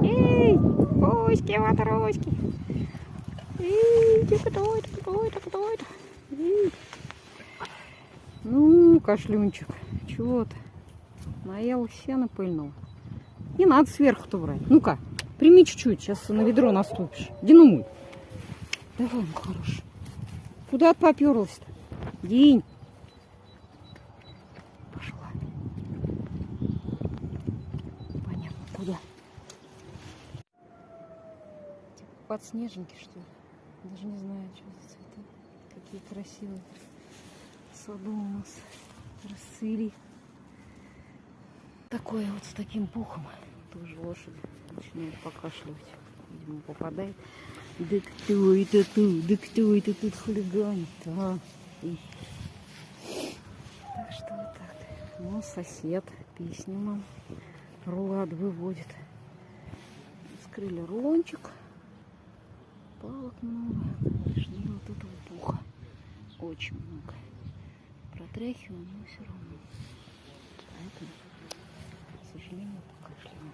Эй, оськи, матросики. Эй, тихо-то. Ну, кашлюнчик, чего ты? Наел сено пыльного. Не надо сверху-то брать. Ну-ка, прими чуть-чуть, сейчас на ведро наступишь. Иди ну. Давай, мой хороший. Куда ты поперлась-то? День. Пошла. Понятно, куда? Типа подснежники, что ли? Даже не знаю, что за цветы. Какие красивые. В саду у нас расцвели. Такое вот с таким пухом. Тоже лошадь начинает покашливать. Видимо, попадает. Да кто это тут? Да кто это тут хулиганит? А? Так что вот так. Ну, сосед песню нам рулад выводит. Скрыли рулончик. Палок много. Нашли вот этого пуха. Очень много. Протряхиваем, но все равно. Поэтому, к сожалению, покашливаем.